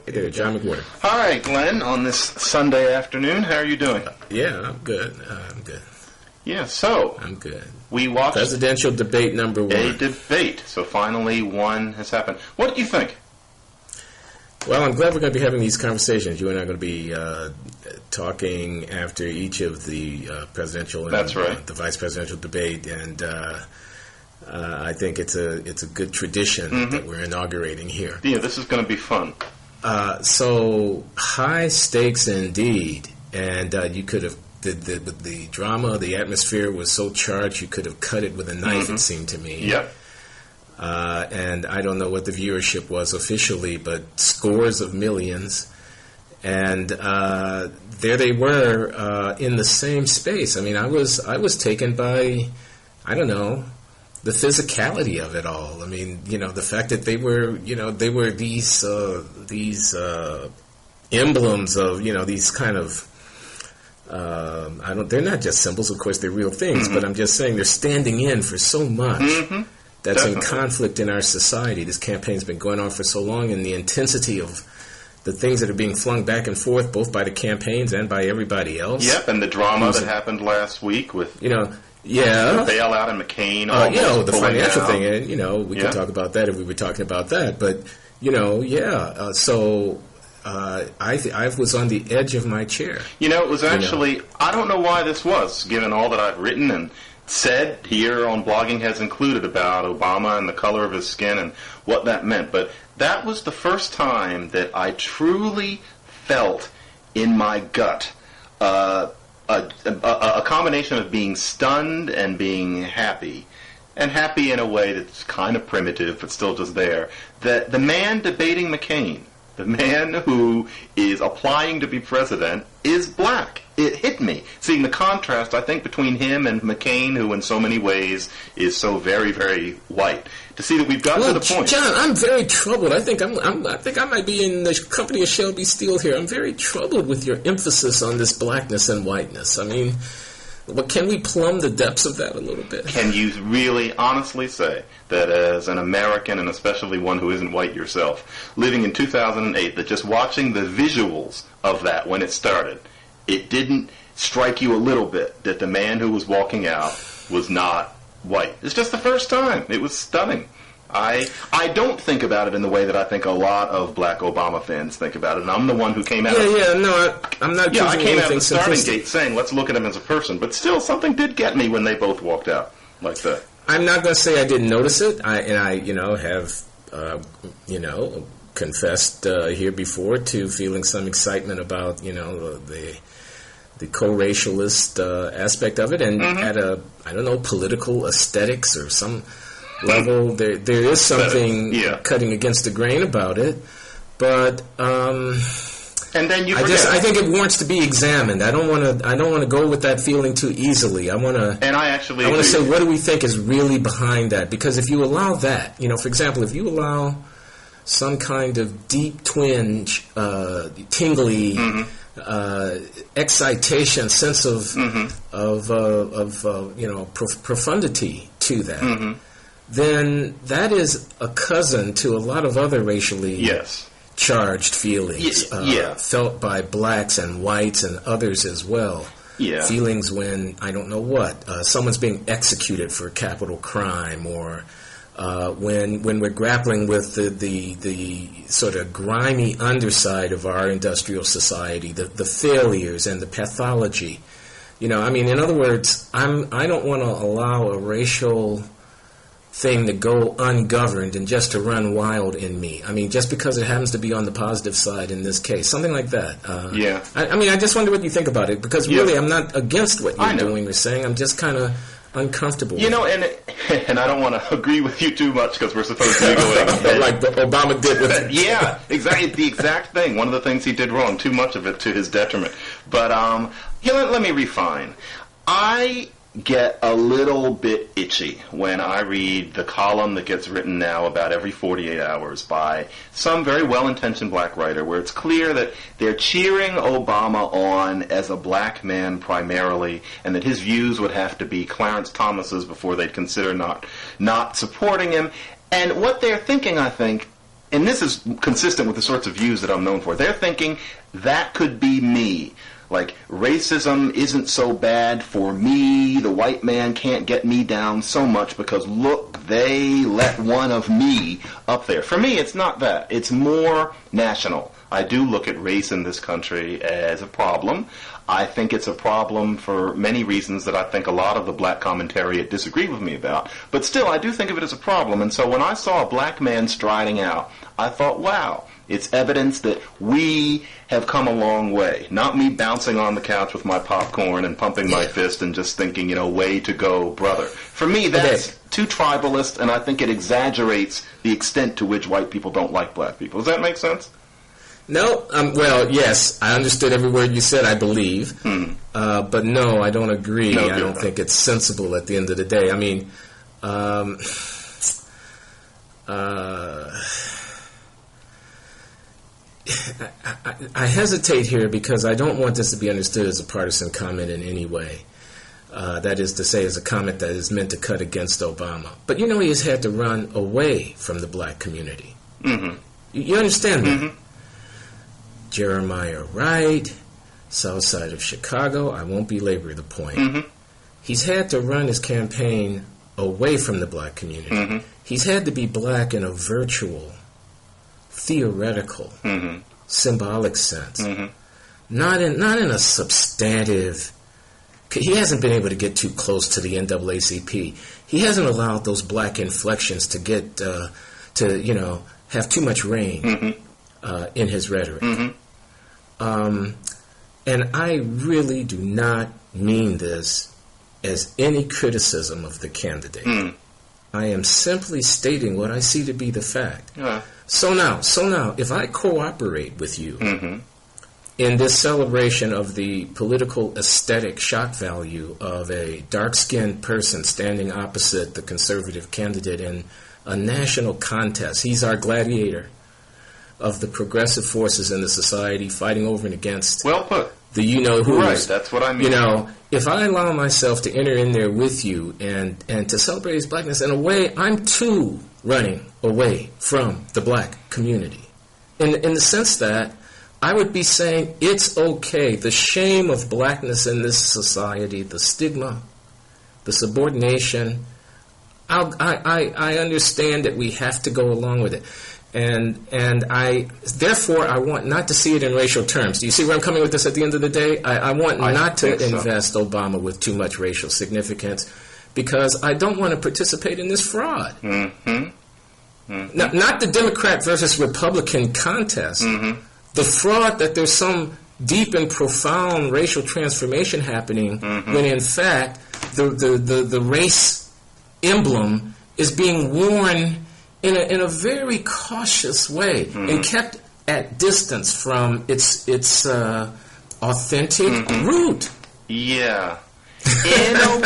Hey there, John McWhorter. Hi, Glenn, on this Sunday afternoon. How are you doing? Yeah, I'm good. Yeah, so... I'm good. We watched... Presidential debate number 1. A debate. So finally one has happened. What do you think? Well, I'm glad we're going to be having these conversations. You and I are going to be talking after each of the presidential and That's right. The vice presidential debate, and I think it's a good tradition that we're inaugurating here. Yeah, this is going to be fun. So high stakes indeed, and you could have the drama, the atmosphere was so charged you could have cut it with a knife. It seemed to me. Yep. And I don't know what the viewership was officially, but scores of millions. And there they were in the same space. I mean, I was taken by, I don't know, the physicality of it all. I mean, the fact that they were these emblems of, these kind of, they're not just symbols, of course, they're real things, but I'm just saying they're standing in for so much. That's Definitely. in conflict in our society. This campaign's been going on for so long, and the intensity of the things that are being flung back and forth, both by the campaigns and by everybody else. Yep, and the drama that happened last week with the bailout and McCain. The financial out. thing, and we could talk about that if we were talking about that. But so I was on the edge of my chair. It was actually I don't know why this was, given all that I've written and said here on Blogging has included about Obama and the color of his skin and what that meant. But that was the first time that I truly felt in my gut a combination of being stunned and being happy. And happy in a way that's kind of primitive, but still just there. That the man debating McCain, the man who is applying to be president, is black. It hit me, seeing the contrast, I think, between him and McCain, who in so many ways is so very, very white. To see that we've gotten to the point. John, I'm very troubled. I think I might be in the company of Shelby Steele here. I'm very troubled with your emphasis on this blackness and whiteness. I mean, can we plumb the depths of that a little bit? Can you really honestly say that as an American, and especially one who isn't white yourself, living in 2008, that just watching the visuals of that when it started, it didn't strike you a little bit that the man who was walking out was not white? It's just the first time. It was stunning. I don't think about it in the way that I think a lot of black Obama fans think about it, and I'm the one who came out. I'm not. Yeah, I came out of the starting simplistic. gate saying, "Let's look at him as a person," but still, something did get me when they both walked out like that. I'm not going to say I didn't notice it. I have confessed here before to feeling some excitement about the co-racialist aspect of it, and at a political aesthetics or some level, there is something cutting against the grain about it, but and then you forget. I think it wants to be examined. I don't want to go with that feeling too easily. I want to say, what do we think is really behind that? Because if you allow that, for example, if you allow some kind of deep twinge, tingly excitation, sense of profundity to that, then that is a cousin to a lot of other racially charged feelings felt by blacks and whites and others as well. Feelings when, I don't know what, someone's being executed for capital crime, or when we're grappling with the sort of grimy underside of our industrial society, the failures and the pathology. In other words, I don't want to allow a racial thing to go ungoverned and just to run wild in me. Just because it happens to be on the positive side in this case. Something like that. I just wonder what you think about it, because really I'm not against what you're doing or saying. I'm just kind of uncomfortable. And I don't want to agree with you too much because we're supposed to be going like Obama did with it. Yeah, exactly. The exact thing. One of the things he did wrong, too much of it to his detriment. But let me refine. I get a little bit itchy when I read the column that gets written now about every 48 hours by some very well-intentioned black writer, where it's clear that they're cheering Obama on as a black man primarily, and that his views would have to be Clarence Thomas's before they'd consider not supporting him. And what they're thinking, I think, and this is consistent with the sorts of views that I'm known for, they're thinking that could be me. Like, racism isn't so bad for me, the white man can't get me down so much because, look, they let one of me up there. For me, it's not that. It's more national. I do look at race in this country as a problem. I think it's a problem for many reasons that I think a lot of the black commentariat disagree with me about. But still, I do think of it as a problem. And so when I saw a black man striding out, I thought, wow, it's evidence that we have come a long way. Not me bouncing on the couch with my popcorn and pumping my fist and just thinking, way to go, brother. For me, that's too tribalist, and I think it exaggerates the extent to which white people don't like black people. Does that make sense? No, well, yes, I understood every word you said, I believe. But no, I don't agree. No, I don't think it's sensible at the end of the day. I mean, I hesitate here because I don't want this to be understood as a partisan comment in any way. That is to say, as a comment that is meant to cut against Obama. But he has had to run away from the black community. You understand that? Jeremiah Wright, south side of Chicago, I won't belabor the point. He's had to run his campaign away from the black community. He's had to be black in a virtual, theoretical, symbolic sense. Not in a substantive. He hasn't been able to get too close to the NAACP. He hasn't allowed those black inflections to get have too much reign in his rhetoric. And I really do not mean this as any criticism of the candidate. I am simply stating what I see to be the fact. So now, if I cooperate with you in this celebration of the political aesthetic shock value of a dark-skinned person standing opposite the conservative candidate in a national contest, he's our gladiator of the progressive forces in the society fighting over and against well put. The you-know-who's. Right, that's what I mean. If I allow myself to enter in there with you and to celebrate his blackness, in a way, I'm too running away from the black community. In the sense that I would be saying it's okay. The shame of blackness in this society, the stigma, the subordination, I understand that we have to go along with it. And therefore I want not to see it in racial terms. Do you see where I'm coming with this at the end of the day? I want not to invest Obama with too much racial significance because I don't want to participate in this fraud. Not the Democrat versus Republican contest. The fraud that there's some deep and profound racial transformation happening when in fact the race emblem is being worn in a very cautious way and kept at distance from its authentic root. Yeah. In a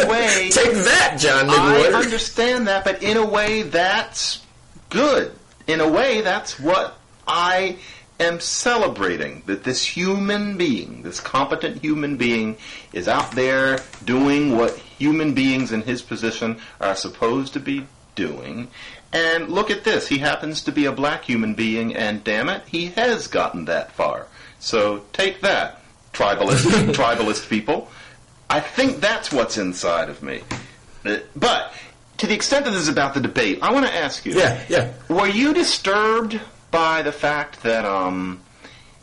way. Take that, John McWhorter. I understand that, but in a way that's good. In a way that's what I am celebrating, that this human being, this competent human being, is out there doing what human beings in his position are supposed to be doing. And look at this. He happens to be a black human being, and damn it, he has gotten that far. So take that, tribalist people. I think that's what's inside of me. But to the extent that this is about the debate, I want to ask you. Yeah. Were you disturbed by the fact that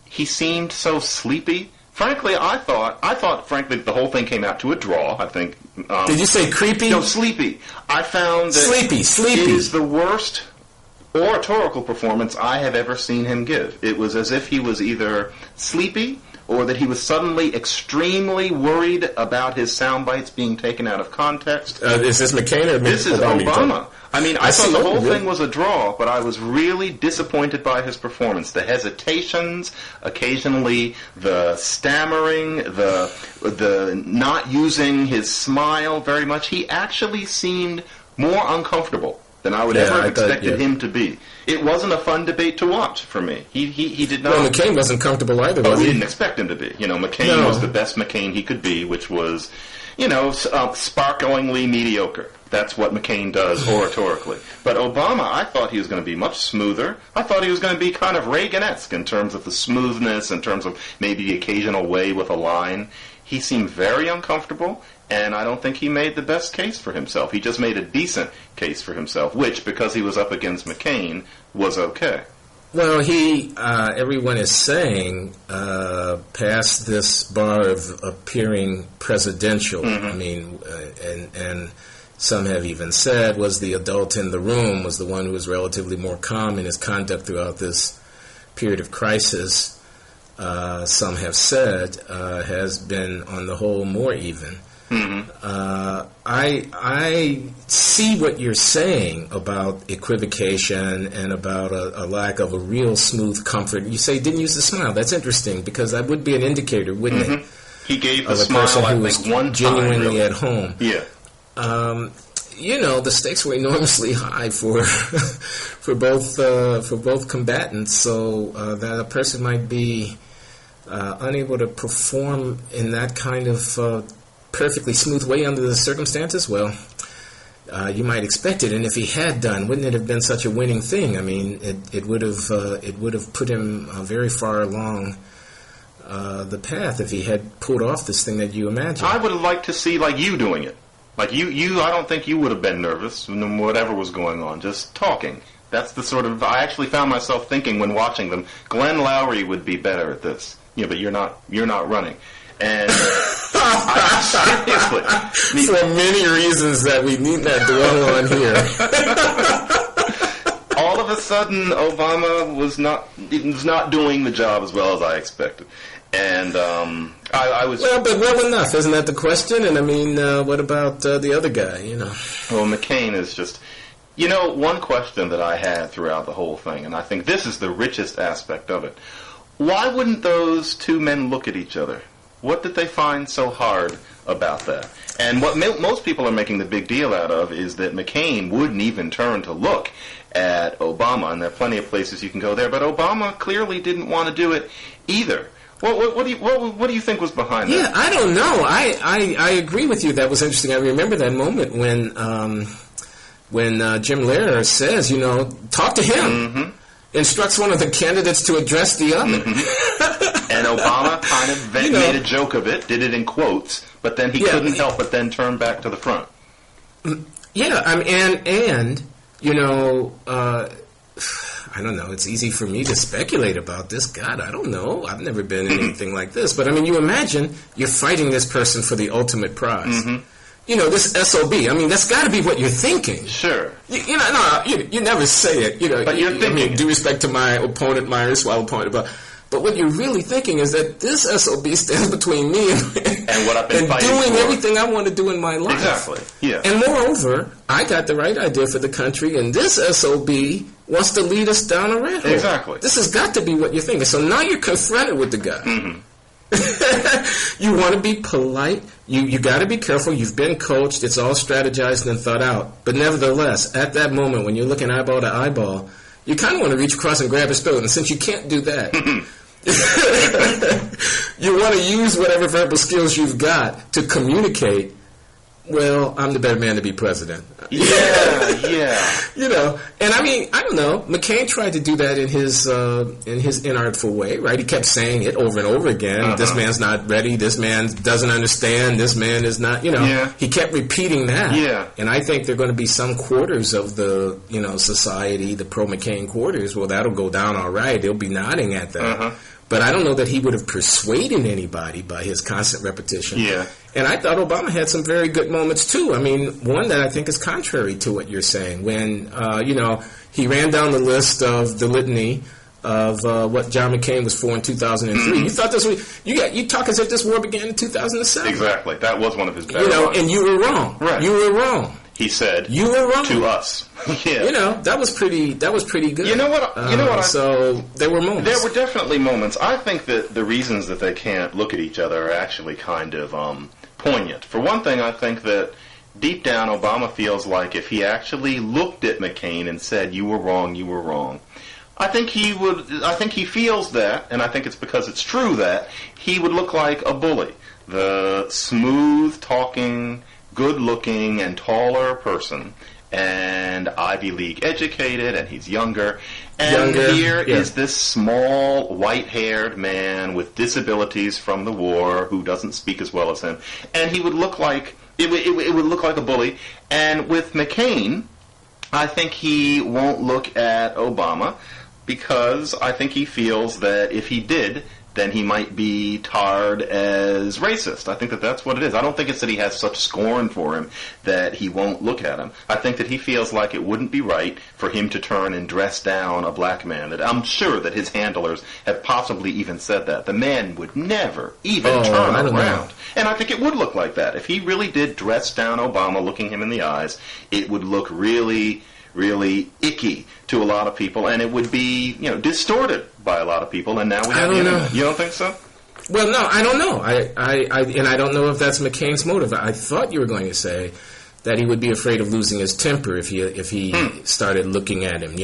he seemed so sleepy? Frankly, I thought, frankly, the whole thing came out to a draw. I think. Did you say creepy? No, sleepy. I found that sleepy. It is the worst oratorical performance I have ever seen him give. It was as if he was either sleepy or that he was suddenly extremely worried about his sound bites being taken out of context. Is this McCain or This is Obama. I mean, I thought the whole thing was a draw, but I was really disappointed by his performance. The hesitations, occasionally the stammering, the not using his smile very much. He actually seemed more uncomfortable than I would ever have expected him to be. It wasn't a fun debate to watch for me. He did not... Well, McCain wasn't comfortable either, was he? We didn't expect him to be. McCain was the best McCain he could be, which was, sparklingly mediocre. That's what McCain does oratorically. But Obama, I thought he was going to be much smoother. I thought he was going to be kind of Reagan-esque in terms of the smoothness, in terms of maybe the occasional way with a line. He seemed very uncomfortable, and I don't think he made the best case for himself. He just made a decent case for himself, which, because he was up against McCain, was okay. Well, everyone is saying, past this bar of appearing presidential, I mean, and some have even said was the adult in the room, was the one who was relatively more calm in his conduct throughout this period of crisis. Some have said has been, on the whole, more even. I see what you're saying about equivocation and about a lack of a real smooth comfort. You say he didn't use the smile. That's interesting, because that would be an indicator, wouldn't it? He gave the smile, I think, one time. Genuinely really at home. Yeah. The stakes were enormously high for both combatants, so that a person might be unable to perform in that kind of perfectly smooth way under the circumstances. Well, you might expect it, and if he had done, wouldn't it have been such a winning thing? I mean, it would have put him very far along the path if he had pulled off this thing that you imagined. I would have liked to see you doing it. I don't think you would have been nervous when whatever was going on, just talking. That's the sort of, I actually found myself thinking when watching them, Glenn Loury would be better at this. But you're not running. And seriously, for many reasons that we need not dwell on here. All of a sudden, Obama was not doing the job as well as I expected. And I was... Well, but well enough, isn't that the question? And I mean, what about the other guy, Well, McCain is just... one question that I had throughout the whole thing, and I think this is the richest aspect of it. Why wouldn't those two men look at each other? What did they find so hard about that? And what most people are making the big deal out of is that McCain wouldn't even turn to look at Obama, and there are plenty of places you can go there, but Obama clearly didn't want to do it either. What do you think was behind that? Yeah, I don't know. I agree with you. That was interesting. I remember that moment when Jim Lehrer says, talk to him. Instructs one of the candidates to address the other. And Obama kind of made a joke of it, did it in quotes, but then he couldn't help but then turn back to the front. Yeah, I don't know. It's easy for me to speculate about this. God, I don't know. I've never been in anything like this. But, you imagine you're fighting this person for the ultimate prize. This SOB. That's got to be what you're thinking. Sure. You never say it. But you're thinking. Due respect to my opponent, my erstwhile opponent, but what you're really thinking is that this SOB stands between me and what I've been fighting doing for. Everything I want to do in my life. Exactly. Yeah. And moreover, I got the right idea for the country, and this SOB wants to lead us down a rat hole. Exactly. This has got to be what you're thinking. So now you're confronted with the guy. You want to be polite. You got to be careful. You've been coached. It's all strategized and thought out. But nevertheless, at that moment when you're looking eyeball to eyeball, you kind of want to reach across and grab his throat. And since you can't do that, you want to use whatever verbal skills you've got to communicate. Well, I'm the better man to be president. Yeah. And I don't know. McCain tried to do that in his inartful way, right? He kept saying it over and over again. This man's not ready. This man doesn't understand. This man is not, He kept repeating that. Yeah. And I think there are going to be some quarters of the, society, the pro-McCain quarters. Well, that'll go down all right. They'll be nodding at that. But I don't know that he would have persuaded anybody by his constant repetition. Yeah. And I thought Obama had some very good moments, too. One that I think is contrary to what you're saying. When, he ran down the list of the litany of what John McCain was for in 2003. You thought this was... You talk as if this war began in 2007. Exactly. That was one of his better ones. And you were wrong. Right. You were wrong. He said, "You were wrong to us." Yeah, that was pretty good. You know what? So there were moments. There were definitely moments. I think that the reasons that they can't look at each other are actually kind of poignant. For one thing, I think that deep down, Obama feels like if he actually looked at McCain and said, "You were wrong, you were wrong," I think he would. I think he feels that, and I think it's because it's true that he would look like a bully, the smooth-talking, good-looking, and taller person, and Ivy League educated, and he's younger. And here is this small, white-haired man with disabilities from the war who doesn't speak as well as him, and he would look like it would look like a bully. And with McCain, I think he won't look at Obama because I think he feels that if he did, then he might be tarred as racist. I think that that's what it is. I don't think it's that he has such scorn for him that he won't look at him. I think that he feels like it wouldn't be right for him to turn and dress down a black man. That I'm sure that his handlers have possibly even said that. The man would never even turn around. And I think it would look like that. If he really did dress down Obama, looking him in the eyes, it would look really, really icky to a lot of people, and it would be, distorted by a lot of people. And now we have the internet. You don't think so? Well, no, I don't know. I don't know if that's McCain's motive. I thought you were going to say that he would be afraid of losing his temper if he started looking at him.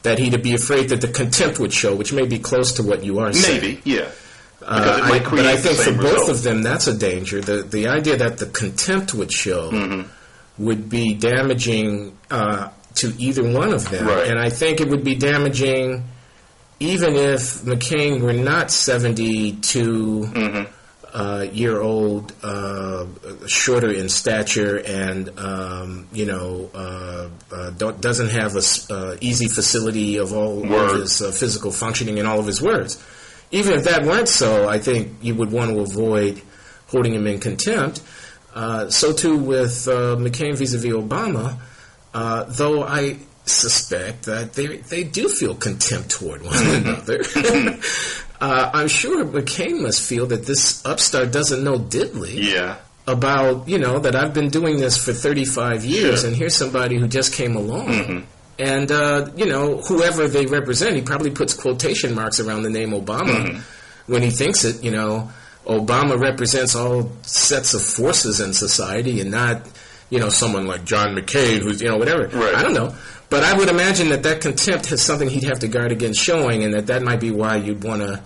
That he'd be afraid that the contempt would show, which may be close to what you are saying. Maybe, yeah. But I think for both of them, that's a danger. The idea that the contempt would show would be damaging to either one of them. Right. And I think it would be damaging even if McCain were not 72-year-old, shorter in stature, and doesn't have a easy facility of all of his physical functioning and all of his words. Even if that weren't so, I think you would want to avoid holding him in contempt. So too with McCain vis-a-vis Obama, though I suspect that they do feel contempt toward one another. I'm sure McCain must feel that this upstart doesn't know diddly about, that I've been doing this for 35 years, and here's somebody who just came along. And, whoever they represent, he probably puts quotation marks around the name Obama when he thinks it, Obama represents all sets of forces in society and not, someone like John McCain who's, whatever. Right. I don't know. But I would imagine that contempt is something he'd have to guard against showing, and that might be why you'd want to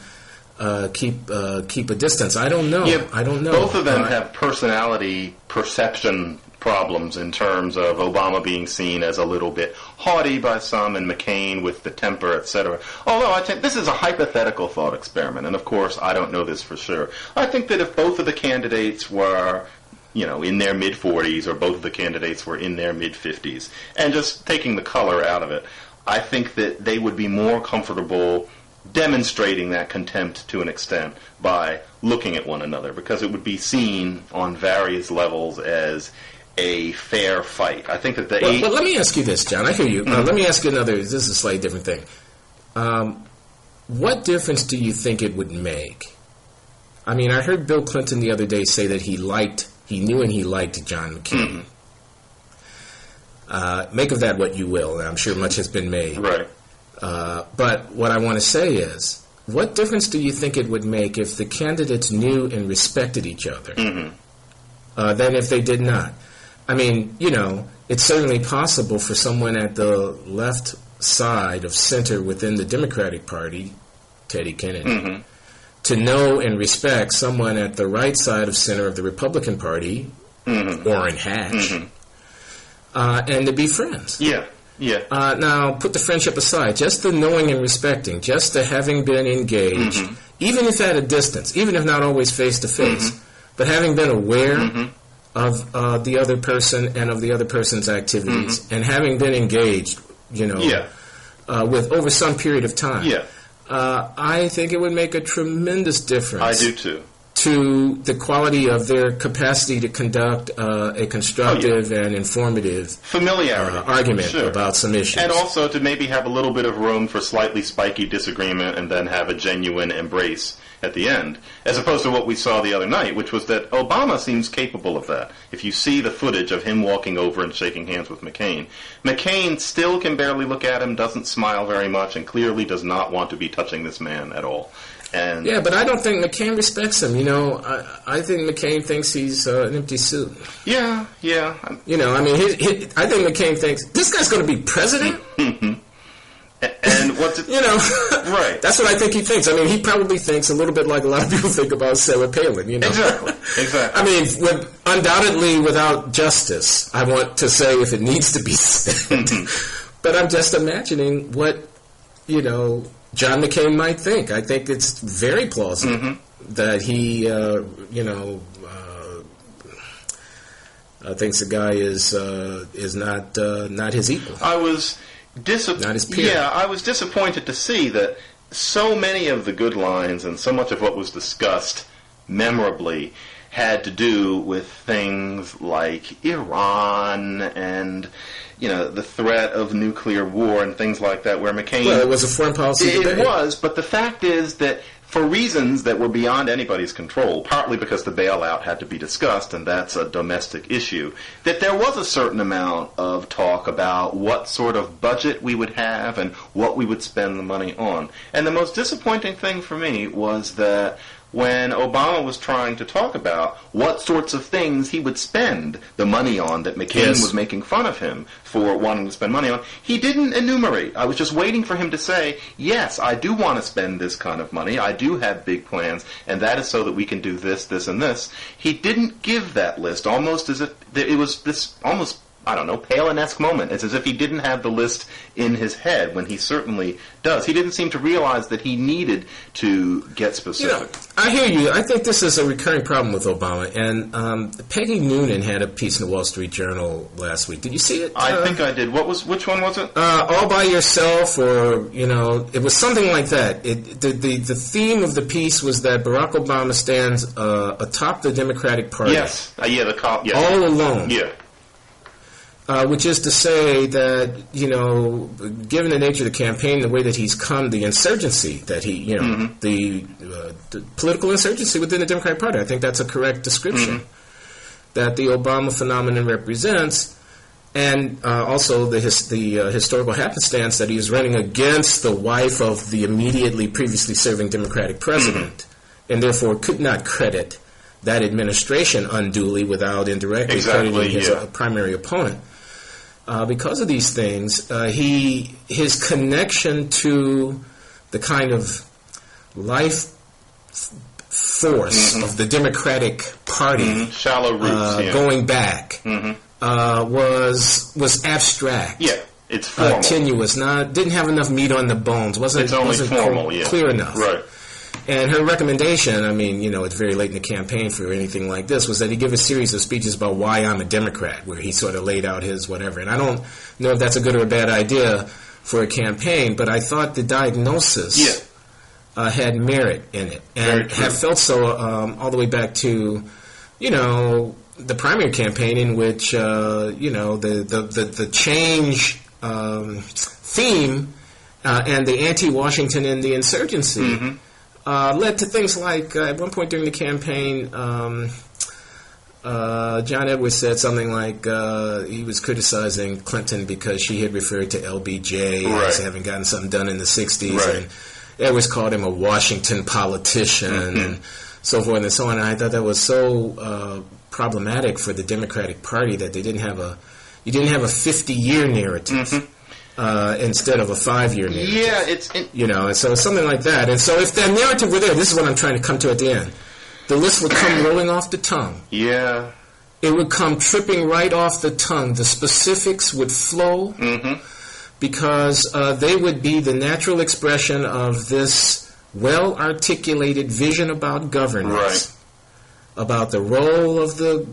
keep a distance. I don't know. Yeah, I don't know. Both of them have personality perception problems in terms of Obama being seen as a little bit haughty by some, and McCain with the temper, etc. Although I think this is a hypothetical thought experiment, and of course I don't know this for sure. I think that if both of the candidates were in their mid-40s, or both of the candidates were in their mid-50s, and just taking the color out of it, I think that they would be more comfortable demonstrating that contempt to an extent by looking at one another, because it would be seen on various levels as a fair fight. I think that Well, let me ask you this, John. I hear you. Let me ask you another. This is a slightly different thing. What difference do you think it would make? I mean, I heard Bill Clinton the other day say that he knew and he liked John McCain. Make of that what you will. I'm sure much has been made. Right. But what I want to say is, what difference do you think it would make if the candidates knew and respected each other than if they did not? I mean, it's certainly possible for someone at the left side of center within the Democratic Party, Teddy Kennedy, to know and respect someone at the right side of center of the Republican Party, Orrin Hatch, and to be friends. Yeah. Now, put the friendship aside. Just the knowing and respecting, just the having been engaged, even if at a distance, even if not always face-to-face, but having been aware of the other person and of the other person's activities, and having been engaged, with over some period of time. Yeah. I think it would make a tremendous difference. I do too. To the quality of their capacity to conduct a constructive and informative familiarity argument about some issues. And also to maybe have a little bit of room for slightly spiky disagreement and then have a genuine embrace at the end, as opposed to what we saw the other night, which was that Obama seems capable of that. If you see the footage of him walking over and shaking hands with McCain, McCain still can barely look at him, doesn't smile very much, and clearly does not want to be touching this man at all. And yeah, but I don't think McCain respects him. I think McCain thinks he's an empty suit. Yeah. I mean, I think McCain thinks this guy's going to be president. And what's it? Right. That's what I think he thinks. I mean, he probably thinks a little bit like a lot of people think about Sarah Palin. Exactly. I mean, undoubtedly, without justice, I want to say if it needs to be said. But I'm just imagining what John McCain might think. I think it's very plausible that he, thinks the guy is not his equal. Not his peer. Yeah, I was disappointed to see that so many of the good lines and so much of what was discussed memorably had to do with things like Iran and the threat of nuclear war and things like that, where McCain... Well, it was a foreign policy debate. It was, but the fact is that for reasons that were beyond anybody's control, partly because the bailout had to be discussed, and that's a domestic issue, that there was a certain amount of talk about what sort of budget we would have and what we would spend the money on. And the most disappointing thing for me was that when Obama was trying to talk about what sorts of things he would spend the money on that McCain was making fun of him for wanting to spend money on, he didn't enumerate. I was just waiting for him to say, yes, I do want to spend this kind of money, I do have big plans, and that is so that we can do this, this, and this. He didn't give that list, almost as if it was this almost, Palinesque moment. It's as if he didn't have the list in his head when he certainly does. He didn't seem to realize that he needed to get specific. I hear you. I think this is a recurring problem with Obama. And Peggy Noonan had a piece in the Wall Street Journal last week. Did you see it? I think I did. Which one was it? All by Yourself, or, it was something like that. The theme of the piece was that Barack Obama stands atop the Democratic Party. Yes. The cop. Yes. All alone. Yeah. Which is to say that, given the nature of the campaign, the way that he's come, the insurgency that he, the political insurgency within the Democratic Party, I think that's a correct description that the Obama phenomenon represents, and also the historical happenstance that he is running against the wife of the immediately previously serving Democratic president, and therefore could not credit that administration unduly without indirectly crediting his primary opponent. Because of these things, his connection to the kind of life force of the Democratic Party, shallow roots, going back, was abstract. Yeah, it's formal, tenuous. Didn't have enough meat on the bones. Wasn't formal, clear enough. Right. And her recommendation, it's very late in the campaign for anything like this, was that he give a series of speeches about why I'm a Democrat, where he sort of laid out his whatever. And I don't know if that's a good or a bad idea for a campaign, but I thought the diagnosis had merit in it, and have felt so all the way back to, the primary campaign, in which, the change theme and the anti-Washington and the insurgency led to things like, at one point during the campaign, John Edwards said something like he was criticizing Clinton because she had referred to LBJ as having gotten something done in the 60s, and Edwards called him a Washington politician, and so forth and so on. And I thought that was so problematic for the Democratic Party that they didn't have a 50-year narrative. Instead of a 5-year narrative. Yeah, and so it's something like that. And so if that narrative were there, this is what I'm trying to come to at the end. The list would come rolling off the tongue. Yeah. It would come tripping right off the tongue. The specifics would flow because they would be the natural expression of this well-articulated vision about governance. About the role of the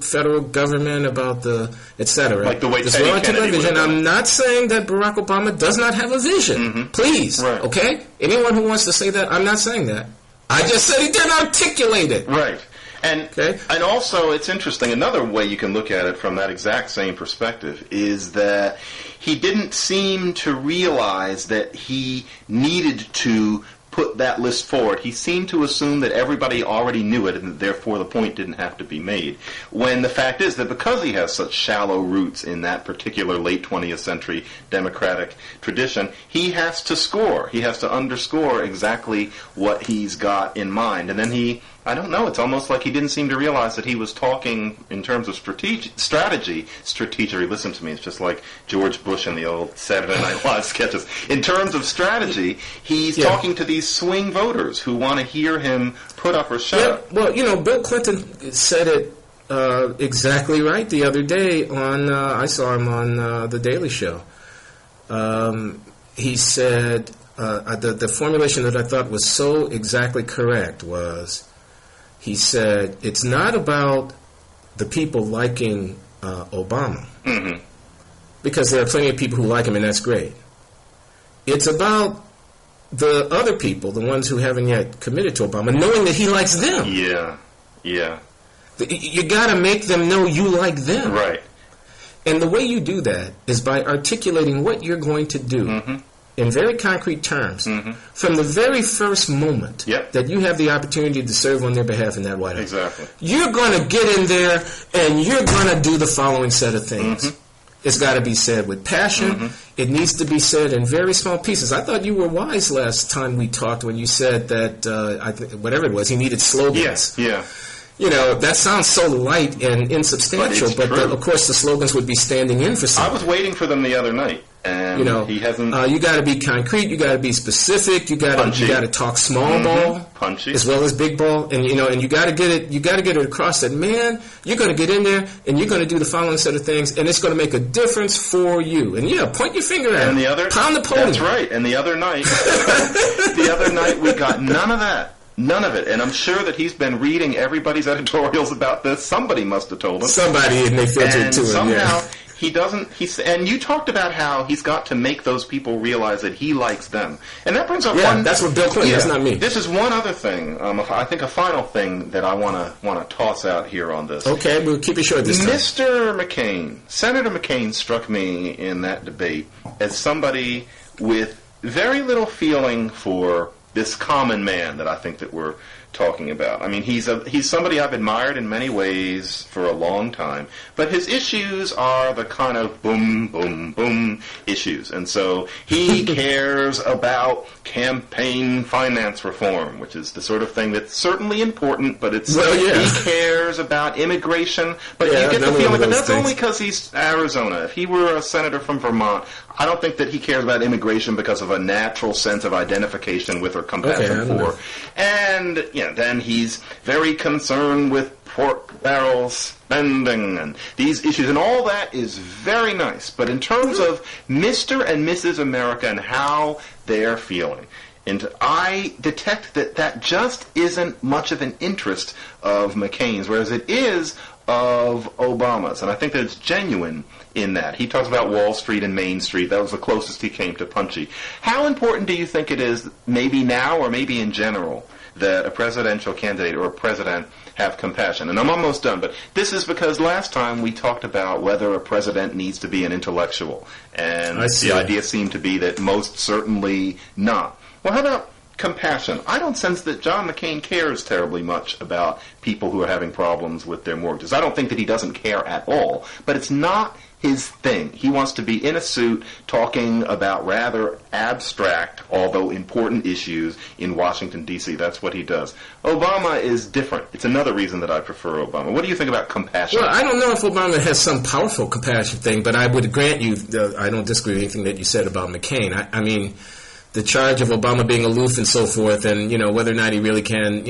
federal government, about the etc. Like the way Teddy Kennedy vision. I'm not saying that Barack Obama does not have a vision. Please, okay? Anyone who wants to say that, I'm not saying that. I just said he didn't articulate it. Right. And also, it's interesting, another way you can look at it from that exact same perspective is that he didn't seem to realize that he needed to put that list forward, he seemed to assume that everybody already knew it and that therefore the point didn't have to be made. When the fact is that because he has such shallow roots in that particular late 20th century Democratic tradition, he has to score. He has to underscore exactly what he's got in mind. And then I don't know, it's almost like he didn't seem to realize that he was talking in terms of strategy. Listen to me, it's just like George Bush in the old Saturday Night Live sketches. In terms of strategy, he's talking to these swing voters who want to hear him put up or shut up. Well, Bill Clinton said it exactly right the other day on, I saw him on The Daily Show. He said, the formulation that I thought was so exactly correct was, he said, it's not about the people liking Obama, because there are plenty of people who like him, and that's great. It's about the other people, the ones who haven't yet committed to Obama, knowing that he likes them. Yeah. You got to make them know you like them. Right. And the way you do that is by articulating what you're going to do in very concrete terms from the very first moment that you have the opportunity to serve on their behalf in that White House. Exactly. You're going to get in there and you're going to do the following set of things. It's got to be said with passion. It needs to be said in very small pieces. I thought you were wise last time we talked when you said that, whatever it was, he needed slogans. Yeah. That sounds so light and insubstantial, but of course the slogans would be standing in for something. I was waiting for them the other night, and he hasn't. You got to be concrete. You got to be specific. You got to talk small ball, punchy, as well as big ball, and and you got to get it. You got to get it across that, man, you're going to get in there and you're going to do the following set of things, and it's going to make a difference for you. And point your finger at him. Pound the podium. That's right. And the other night, we got none of that. None of it. And I'm sure that he's been reading everybody's editorials about this. Somebody must have told him. Somebody, and they filtered to him. Somehow he doesn't. And you talked about how he's got to make those people realize that he likes them. And that brings up one. That's what Bill Clinton. That's not me. This is one other thing. I think a final thing that I want to toss out here on this. Okay, we'll keep it short this time. Mr. McCain, Senator McCain, struck me in that debate as somebody with very little feeling for this common man that I think that we're talking about. I mean, he's somebody I've admired in many ways for a long time, but his issues are the kind of boom, boom, boom issues. And so he cares about campaign finance reform, which is the sort of thing that's certainly important, but he cares about immigration, but you get the feeling that that's only because he's Arizona. If he were a senator from Vermont, I don't think that he cares about immigration because of a natural sense of identification with or compassion for. And then he's very concerned with pork barrel spending and these issues, and all that is very nice. But in terms of Mr. and Mrs. America and how they're feeling, and I detect that just isn't much of an interest of McCain's, whereas it is of Obama's. And I think that it's genuine in that. He talks about Wall Street and Main Street. That was the closest he came to punchy. How important do you think it is, maybe now or maybe in general, that a presidential candidate or a president have compassion? And I'm almost done, but this is because last time we talked about whether a president needs to be an intellectual. And the idea seemed to be that most certainly not. Well, how about compassion? I don't sense that John McCain cares terribly much about people who are having problems with their mortgages. I don't think that he doesn't care at all, but it's not his thing. He wants to be in a suit talking about rather abstract, although important issues in Washington, D.C. That's what he does. Obama is different. It's another reason that I prefer Obama. What do you think about compassion? Well, I don't know if Obama has some powerful compassion thing, but I would grant you, I don't disagree with anything that you said about McCain. I mean, the charge of Obama being aloof and so forth, and, whether or not he really can,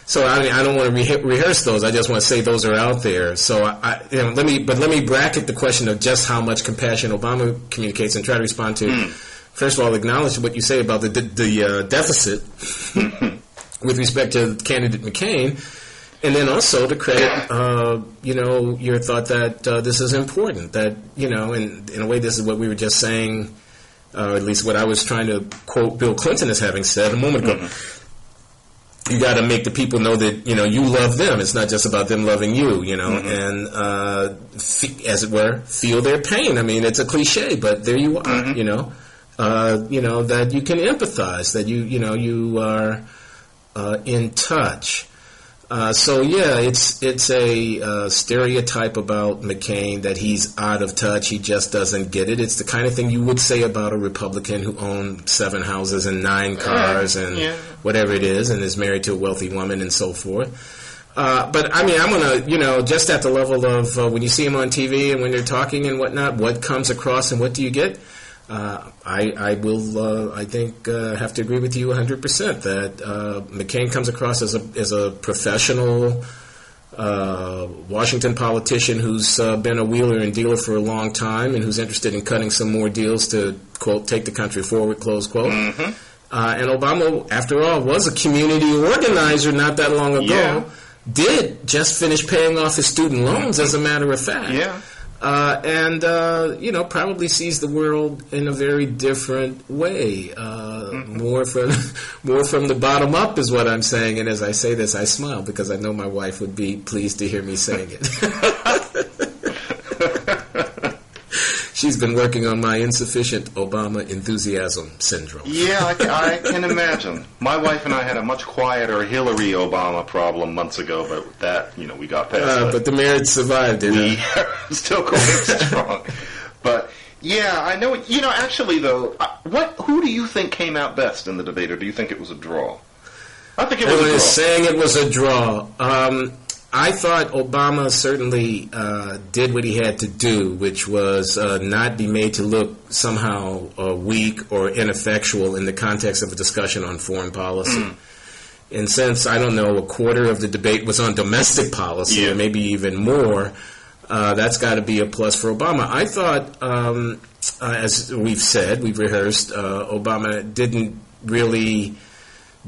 So I don't want to rehearse those. I just want to say those are out there. So let me bracket the question of just how much compassion Obama communicates and try to respond to. First of all, acknowledge what you say about the deficit with respect to candidate McCain, and then also to credit your thought that this is important. That in a way, this is what we were just saying, or at least what I was trying to quote Bill Clinton as having said a moment ago. You got to make the people know that you love them. It's not just about them loving you, and as it were, feel their pain. I mean, it's a cliche, but there you are, that you can empathize, that you are in touch. It's a stereotype about McCain that he's out of touch. He just doesn't get it. It's the kind of thing you would say about a Republican who owned 7 houses and 9 cars and whatever it is, and is married to a wealthy woman and so forth. But I'm going to, just at the level of when you see him on TV and when they're talking and whatnot, what comes across and what do you get? I will, I think, have to agree with you 100% that McCain comes across as a professional Washington politician who's been a wheeler and dealer for a long time and who's interested in cutting some more deals to, quote, take the country forward, close quote. Mm-hmm. And Obama, after all, was a community organizer not that long ago. Yeah. Did just finish paying off his student loans, as a matter of fact. Yeah. Probably sees the world in a very different way. More from the bottom up is what I'm saying. And as I say this, I smile because I know my wife would be pleased to hear me saying it. She's been working on my insufficient Obama enthusiasm syndrome. Yeah, I can imagine. My wife and I had a much quieter Hillary Obama problem months ago, but that, we got past it. But the marriage survived it. We are still going strong. But, yeah, I know. Actually, though, who do you think came out best in the debate, or do you think it was a draw? I think it was a draw. Saying it was a draw. I thought Obama certainly did what he had to do, which was not be made to look somehow weak or ineffectual in the context of a discussion on foreign policy. And since, I don't know, a quarter of the debate was on domestic policy, or maybe even more, that's got to be a plus for Obama. I thought, as we've rehearsed, Obama didn't really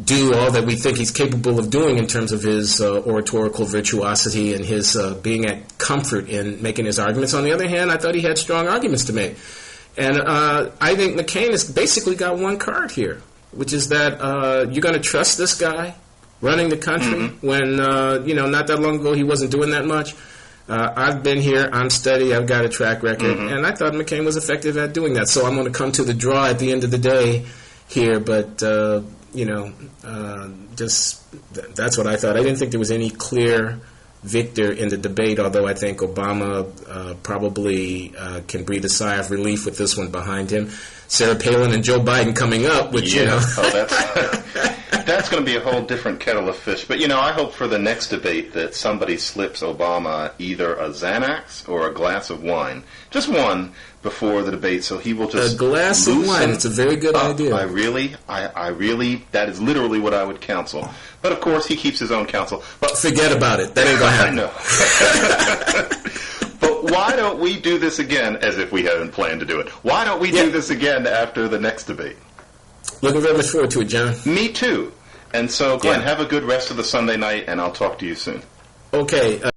do all that we think he's capable of doing in terms of his oratorical virtuosity and his being at comfort in making his arguments. On the other hand, I thought he had strong arguments to make. And I think McCain has basically got one card here, which is that you're going to trust this guy running the country when, not that long ago he wasn't doing that much. I've been here, I'm steady, I've got a track record, and I thought McCain was effective at doing that. So I'm going to come to the draw at the end of the day here, but that's what I thought. I didn't think there was any clear victor in the debate, although I think Obama probably can breathe a sigh of relief with this one behind him. Sarah Palin and Joe Biden coming up, which, that's going to be a whole different kettle of fish. But, I hope for the next debate that somebody slips Obama either a Xanax or a glass of wine. Just one before the debate, so he will just a glass of wine. It's a very good idea. I really, that is literally what I would counsel. But of course, he keeps his own counsel. But forget about it. That ain't gonna happen. I know. But why don't we do this again, as if we hadn't planned to do it? Why don't we do this again after the next debate? Looking very much forward to it, John. Me too. And so, Glenn, have a good rest of the Sunday night, and I'll talk to you soon. Okay.